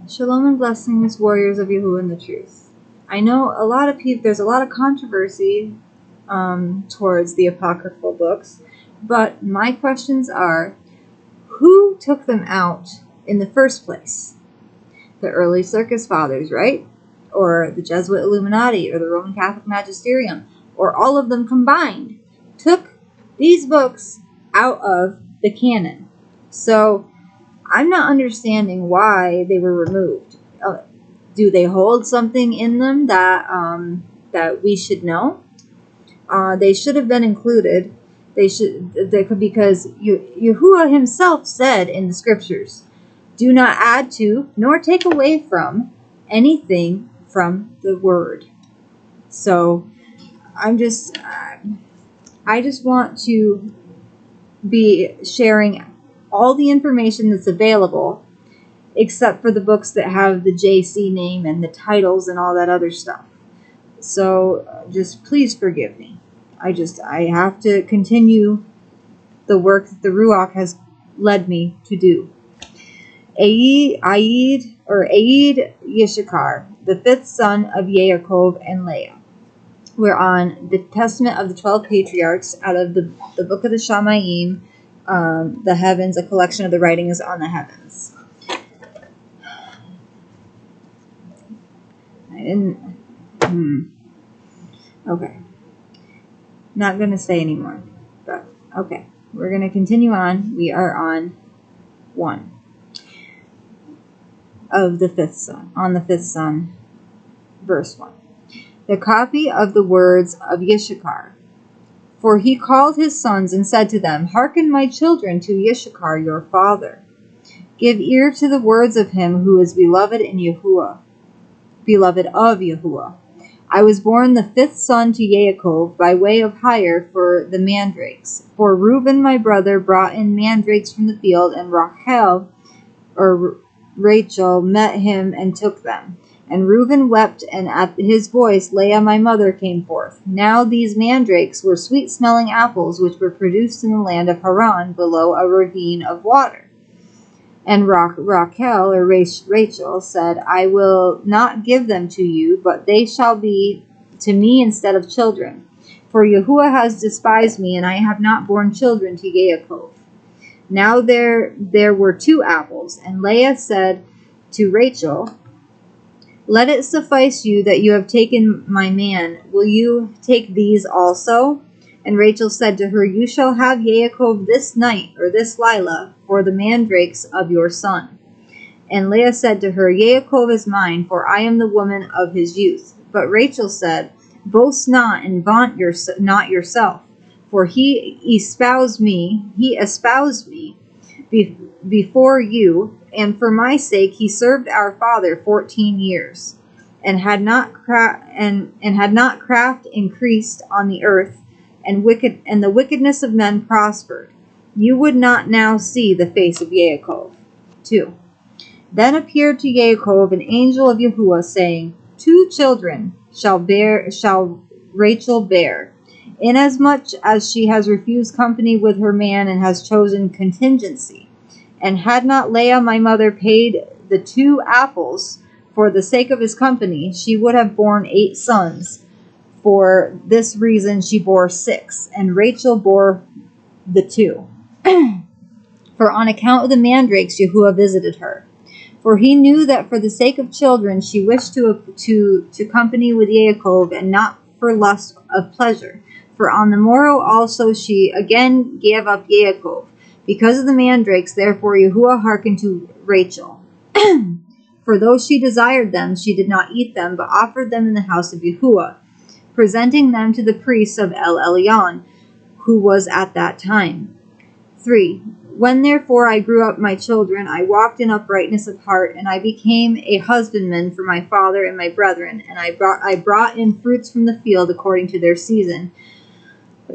Shalom and blessings, warriors of Yahuah and the truth. I know a lot of people, there's a lot of controversy towards the apocryphal books, but my questions are, who took them out in the first place? The early circus fathers, right? Or the Jesuit Illuminati, or the Roman Catholic Magisterium, or all of them combined, took these books out of the canon. So I'm not understanding why they were removed. Do they hold something in them that we should know? They should have been included. Because Yahuah himself said in the scriptures, "Do not add to nor take away from anything from the word." So I just want to be sharing all the information that's available, except for the books that have the JC name and the titles and all that other stuff. So just please forgive me. I have to continue the work that the Ruach has led me to do. AYD YISSHAKAR, the fifth son of Yaakov and Leah. We're on the Testament of the 12 Patriarchs out of the book of the Shaymayim, the heavens, a collection of the writings on the heavens. Okay. Not going to say anymore. But, okay. We're going to continue on. We are on 1 of the fifth son. On the fifth son, verse 1. The copy of the words of YISSHAKAR. For he called his sons and said to them, "Hearken, my children, to YISSHAKAR your father. Give ear to the words of him who is beloved of Yahuah. I was born the fifth son to Yaakov by way of hire for the mandrakes. For Reuben my brother brought in mandrakes from the field, and Rachel met him and took them. And Reuben wept, and at his voice Leah my mother came forth. Now these mandrakes were sweet-smelling apples, which were produced in the land of Haran, below a ravine of water. And Rachel, or Rachel, said, I will not give them to you, but they shall be to me instead of children. For Yahuah has despised me, and I have not borne children to Yaakov. Now there were 2 apples, and Leah said to Rachel, Let it suffice you that you have taken my man. Will you take these also? And Rachel said to her, You shall have Yaakov this night, or this Lila, for the mandrakes of your son. And Leah said to her, Yaakov is mine, for I am the woman of his youth. But Rachel said, Boast not, and vaunt not yourself, for he espoused me before you, and for my sake he served our father 14 years, and had not craft increased on the earth, and the wickedness of men prospered. You would not now see the face of Yaakov. 2. Then appeared to Yaakov an angel of Yahuah, saying, 2 children shall Rachel bear, inasmuch as she has refused company with her man and has chosen contingency. And had not Leah my mother paid the 2 apples for the sake of his company, she would have borne 8 sons. For this reason she bore 6, and Rachel bore the 2. For on account of the mandrakes Yahuah visited her. For he knew that for the sake of children she wished to company with Yaakov, and not for lust of pleasure. For on the morrow also she again gave up Yaakov. Because of the mandrakes, therefore Yahuah hearkened to Rachel. For though she desired them, she did not eat them, but offered them in the house of Yahuah, presenting them to the priests of El Elyon, who was at that time. 3. When therefore I grew up, my children, I walked in uprightness of heart, and I became a husbandman for my father and my brethren, and I brought in fruits from the field according to their season.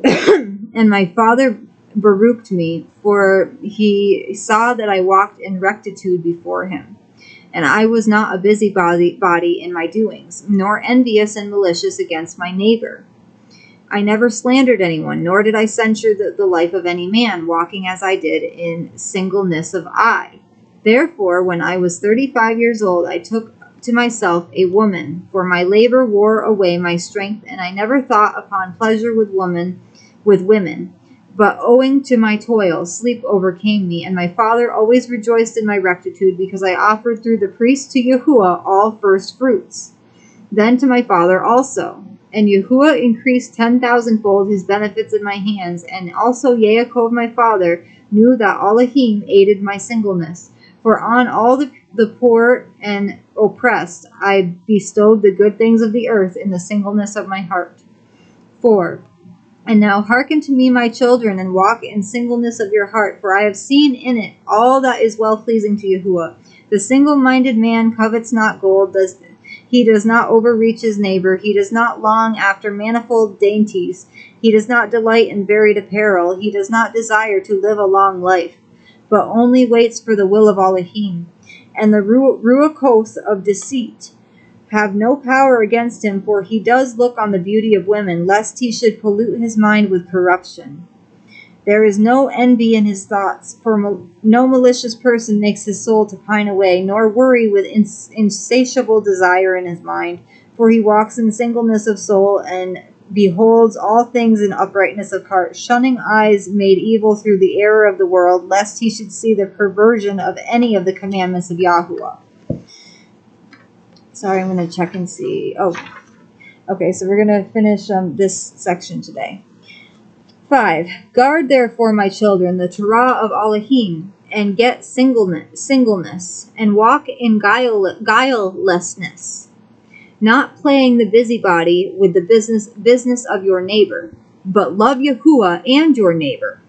And my father baruched me, for he saw that I walked in rectitude before him. And I was not a busybody in my doings, nor envious and malicious against my neighbor. I never slandered anyone, nor did I censure the life of any man, walking as I did in singleness of eye. Therefore, when I was 35 years old, I took to myself a woman, for my labor wore away my strength, and I never thought upon pleasure with women. But owing to my toil, sleep overcame me, and my father always rejoiced in my rectitude, because I offered through the priest to Yahuah all first fruits. Then to my father also. And Yahuah increased 10,000-fold his benefits in my hands, and also Yaakov my father knew that Elohim aided my singleness. For on all the poor and oppressed I bestowed the good things of the earth in the singleness of my heart. 4. And now hearken to me, my children, and walk in singleness of your heart, for I have seen in it all that is well-pleasing to Yahuah. The single-minded man covets not gold, he does not overreach his neighbor, he does not long after manifold dainties, he does not delight in varied apparel, he does not desire to live a long life, but only waits for the will of Elohim. And the ruach of deceit have no power against him, for he does look on the beauty of women, lest he should pollute his mind with corruption. There is no envy in his thoughts, for no malicious person makes his soul to pine away, nor worry with insatiable desire in his mind, for he walks in singleness of soul, and beholds all things in uprightness of heart, shunning eyes made evil through the error of the world, lest he should see the perversion of any of the commandments of Yahuah. Sorry, I'm going to check and see. Oh, okay, so we're going to finish this section today. 5. Guard therefore, my children, the Torah of Elohim, and get singleness, and walk in guilelessness, not playing the busybody with the business of your neighbor, but love Yahuah and your neighbor.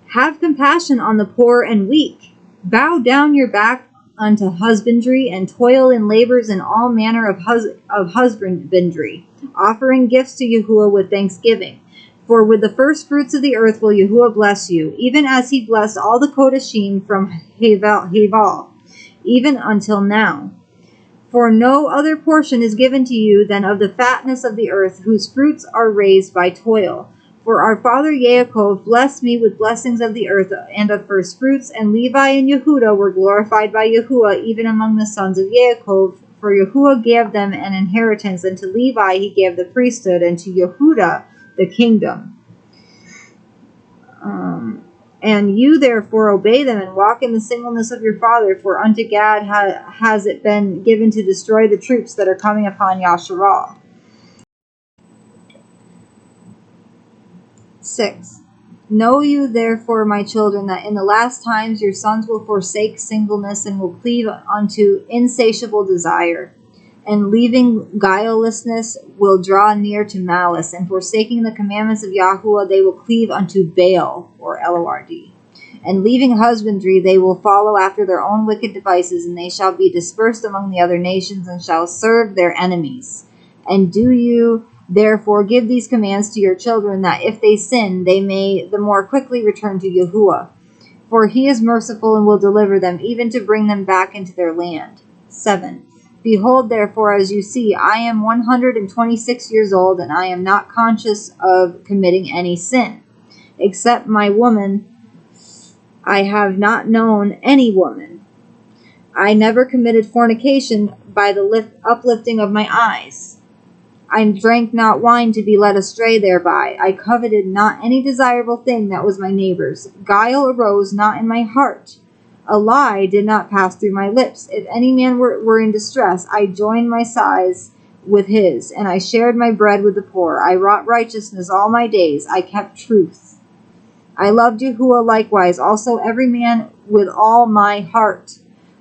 Have compassion on the poor and weak. Bow down your back unto husbandry, and toil in labors in all manner of husbandry, offering gifts to Yahuah with thanksgiving. For with the first fruits of the earth will Yahuah bless you, even as he blessed all the Kodashim from Heval, even until now. For no other portion is given to you than of the fatness of the earth, whose fruits are raised by toil. For our father Yaakov blessed me with blessings of the earth and of first fruits, and Levi and Yehudah were glorified by Yahuah, even among the sons of Yaakov. For Yahuah gave them an inheritance, and to Levi he gave the priesthood, and to Yehudah the kingdom. And you therefore obey them, and walk in the singleness of your father, for unto Gad has it been given to destroy the troops that are coming upon Yasharal. 6. Know you therefore, my children, that in the last times your sons will forsake singleness, and will cleave unto insatiable desire, and leaving guilelessness will draw near to malice, and forsaking the commandments of Yahuah they will cleave unto Baal, or Lord. And leaving husbandry they will follow after their own wicked devices, and they shall be dispersed among the other nations, and shall serve their enemies. And do you therefore give these commands to your children, that if they sin, they may the more quickly return to Yahuah. For he is merciful and will deliver them, even to bring them back into their land. 7. Behold, therefore, as you see, I am 126 years old, and I am not conscious of committing any sin. Except my woman, I have not known any woman. I never committed fornication by the uplifting of my eyes. I drank not wine to be led astray thereby. I coveted not any desirable thing that was my neighbor's. Guile arose not in my heart. A lie did not pass through my lips. If any man were in distress, I joined my sighs with his, and I shared my bread with the poor. I wrought righteousness all my days. I kept truth. I loved Yahuah likewise, also every man with all my heart.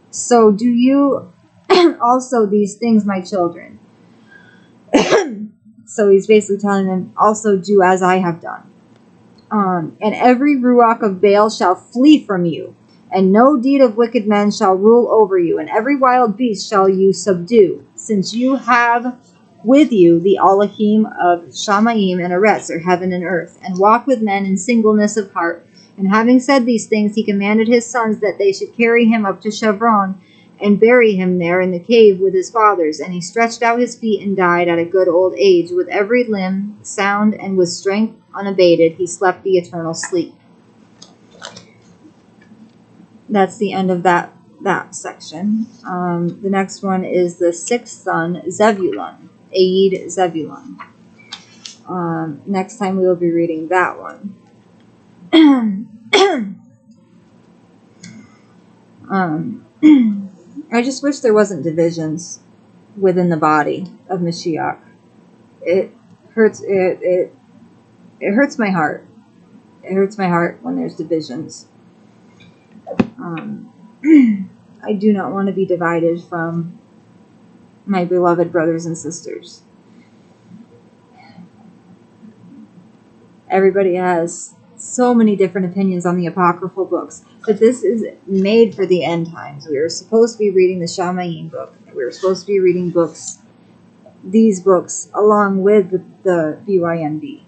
So do you also these things, my children. So he's basically telling them, also do as I have done. And every ruach of Baal shall flee from you, and no deed of wicked men shall rule over you, and every wild beast shall you subdue, since you have with you the Elohim of Shaymayim and Eretz, or heaven and earth, and walk with men in singleness of heart. And having said these things, he commanded his sons that they should carry him up to Chevron, and bury him there in the cave with his fathers. And he stretched out his feet and died at a good old age, with every limb sound and with strength unabated. He slept the eternal sleep. that's the end of that section. The next one is the sixth son, Zebulun. AYD Zebulun. Next time we will be reading that one. I just wish there wasn't divisions within the body of Mashiach. It hurts. It hurts my heart. It hurts my heart when there's divisions. I do not want to be divided from my beloved brothers and sisters. Everybody has so many different opinions on the apocryphal books, but this is made for the end times. We were supposed to be reading the Shaymayim book. We were supposed to be reading these books, along with the BYNB.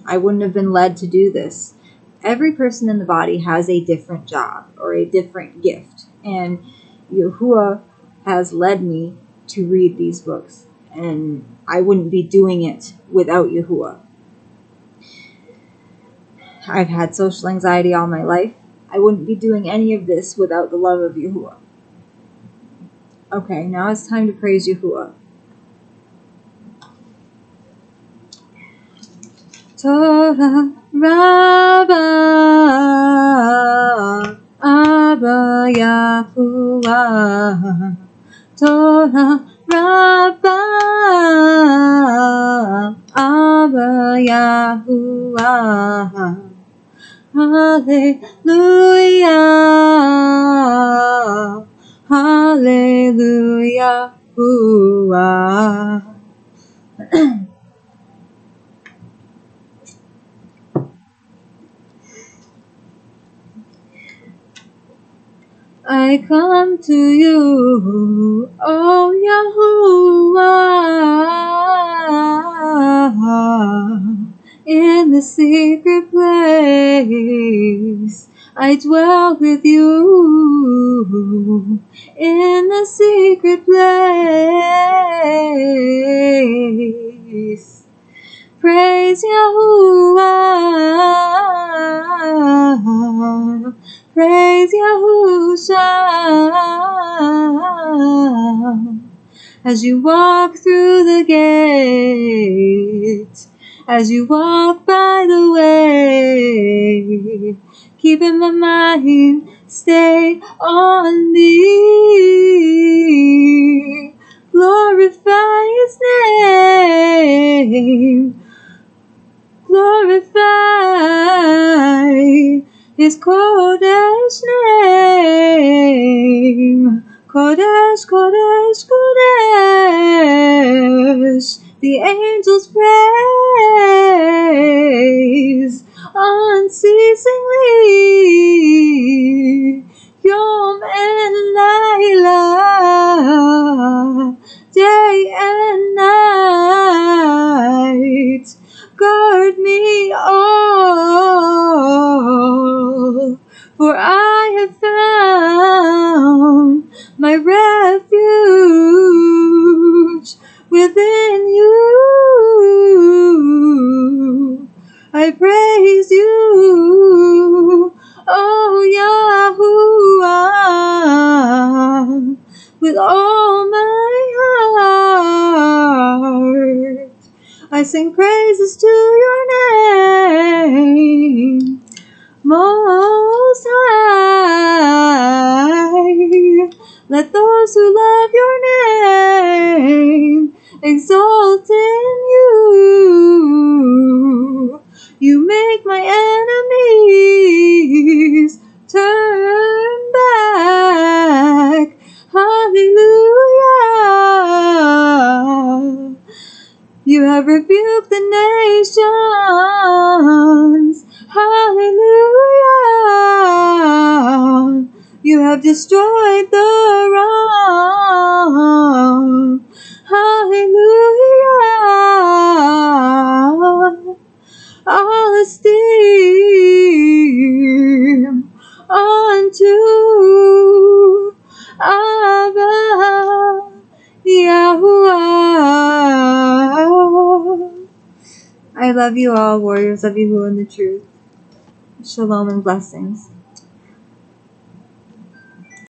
I wouldn't have been led to do this. Every person in the body has a different job or a different gift, and Yahuah has led me to read these books, and I wouldn't be doing it without Yahuah. I've had social anxiety all my life. I wouldn't be doing any of this without the love of Yahuah. Okay, now it's time to praise Yahuah. Torah Rabbah Abba Yahuah. Torah Rabbah Abba Yahuah. Hallelujah. Hallelujah. I come to you, oh Yahuah, in the secret place. I dwell with you in the secret place. Praise Yahuah, praise Yahusha. As you walk through the gate, as you walk by the way, keeping my mind stay on thee. Glorify his name. Glorify his Kodesh name. Kodesh, Kodesh, Kodesh. The angels praise unceasingly. Yom and Laila, day and night. Guard me all, for I have found my refuge within you. I praise you, oh Yahuah, with all my heart. I sing praises to your name, Most High. Let those who love your name exalt in you. You make my enemies turn back. Hallelujah. You have rebuked the nations. Hallelujah. You have destroyed the wrong. Hallelujah. All esteem unto Abba Yahuah. I love you all, warriors of Yahuah in the truth. Shalom and blessings.